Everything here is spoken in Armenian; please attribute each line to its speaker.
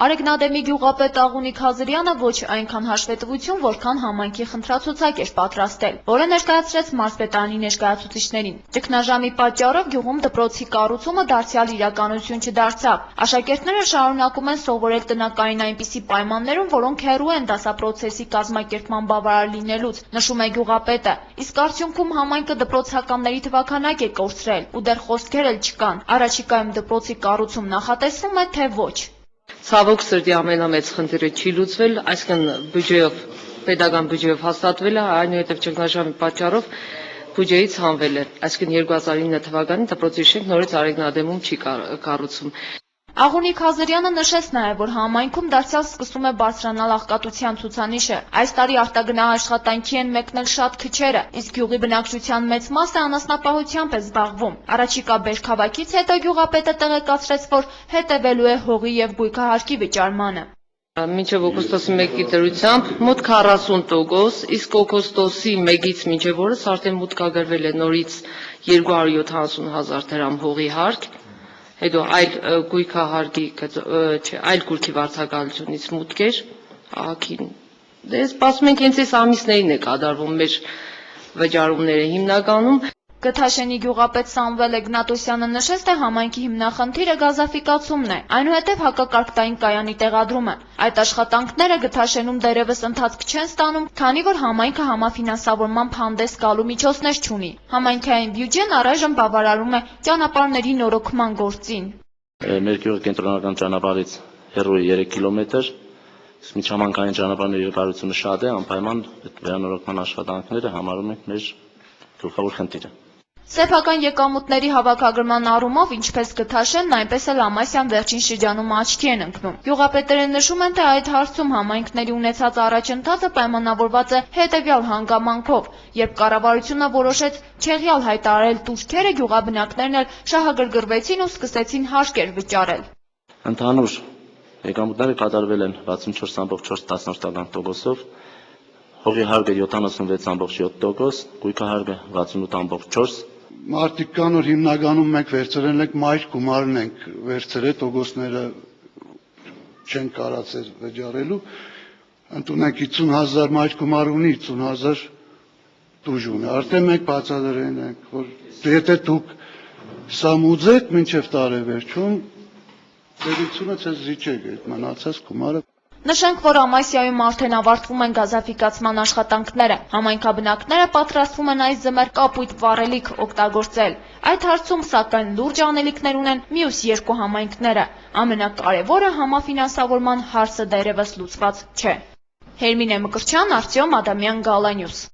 Speaker 1: Արեգնադեմի գյուղապետ Աղունիկ Հազրյանը ոչ այնքան հաշվետվություն, որքան համայնքի խնդրացուցակ էր պատրաստել, որը ներկայացրեց մարզպետարանի ներկայացուցիչներին։ Ճգնաժամի պատճառով գյուղում դպրոցի կառուցումը դարձյալ իրականություն չդարձավ։ Աշակերտները շարունակում են սովորել տնակային այնպիսի պայմաններում, որոնք հեռու են դասապրոցեսի կազմակերպման բավարար լինելուց, նշում է գյուղապետը։ Իսկ արդյունքում համայնքը դպրոցականների թվաքանակ է կորցրել, ու դեռ խոսքեր էլ չկան։ Առաջիկայում դպրոցի կառուցում նախատեսվում է, թե ոչ։
Speaker 2: Ցավոք սրտի ամենամեծ խնդիրը չի լուծվել, այսինքն պետական բյուջեով հաստատվել է, այնուհետև ճգնաժամի պատճառով բյուջեից հանվել է, այսինքն 2009 թվականին դպրոցի շենք նորից Արեգնադեմում չի կառուցում։
Speaker 1: Աղունիկ Հազրյանը նշեց նաև, որ համայնքում դարձյալ սկսում է բարձրանալ աղքատության ցուցանիշը։ Այս տարի արտագնահ աշխատանքի են մեկնել շատ քչերը, իսկ գյուղի բնակչության մեծ մասը անասնապահությամբ է զբաղվում։ Առաջիկա բերքավայքից հետո գյուղապետը տեղեկացրեց, որ հետևելու է հողի եւ բույքահարկի վճարմանը։
Speaker 2: Մինչև օգոստոսի 1-ի դրությամբ մոտ 40%, իսկ օգոստոսի 1-ից մինչև օրս արդեն մուտքագրվել է նորից 270,000 դրամ հողի հարկ, հետո այլ գույքահարկի, այլ գույքի վարձակալությունից մուտքեր, ահագին։ Դե սպասում ենք հենց այս ամիսներին է կատարվում մեր վճարումները հիմնականում։
Speaker 1: Գթաշենի գյուղապետ Սամվել Էգնատոսյանը նշեց, թե համայնքի հիմնախնդիրը գազաֆիկացումն է, այնուհետև հակակարգտային կայանի տեղադրումը։ Այդ աշխատանքները Գթաշենում դեռևս ընթացք չեն ստանում, քանի որ համայնքը համաֆինանսավորմամբ հանդես գալու միջոցներ չունի։ Համայնքային բյուջեն առայժմ բավարարում է ճանապարհների նորոգման գործին։
Speaker 3: Մեր գյուղը կենտրոնական ճանապարհից հեռու է 3 կիլոմետր, իսկ միջհամայնքային ճանապարհների երկարությունը շատ է, անպայման այդ վերանորոգման աշխատանքները համարում ենք մեր գլխավոր խնդիրը։
Speaker 1: Սեփական եկամուտների հավաքագրման առումով ինչպես Գթաշենն, այնպես էլ Ամասյան վերջին շրջանում աչքի են ընկնում։ Գյուղապետերը նշում են, թե այդ հարցում համայնքների ունեցած առաջընթացը պայմանավորված է հետևյալ հանգամանքով, երբ կառավարությունը որոշեց չեղյալ հայտարարել տուրքերը, գյուղաբնակներն էլ շահագրգռվեցին ու սկսեցին հարկեր վճարել։
Speaker 3: Ընդհանուր եկամուտները կատարվել են 64.4%-ով, հողի հարկը 76.7%, գույքահարկը 68.4%։
Speaker 4: Մարդիկ կան, որ հիմնականում մենք վերցրել ենք մայր գումարն ենք վերցրել, տոկոսները չեն կարացել վճարելու, ընդունենք 50,000 մայր գումար ունի, 50,000 տուժ ունի։ Արդեն մենք բացատրել ենք, որ եթե դուք սա մուծեք մինչև տարեվերջում, պետությունը ցեզ զիջեք այդ մնացած գումարը։
Speaker 1: Նշենք, որ Ամասիայում արդեն ավարտվում են գազաֆիկացման աշխատանքները։ Համայնքաբնակները պատրաստվում են այս ձմեռ կապույտ վառելիք օգտագործել։ Այդ հարցում, սակայն, լուրջ անելիքներ ունեն մյուս երկու համայնքները։ Ամենակարևորը համաֆինանսավորման հարցը դեռևս լուծված չէ։ Հերմինե Մկրտչյան, Արտյոմ Ադամյան, Գալանյուս։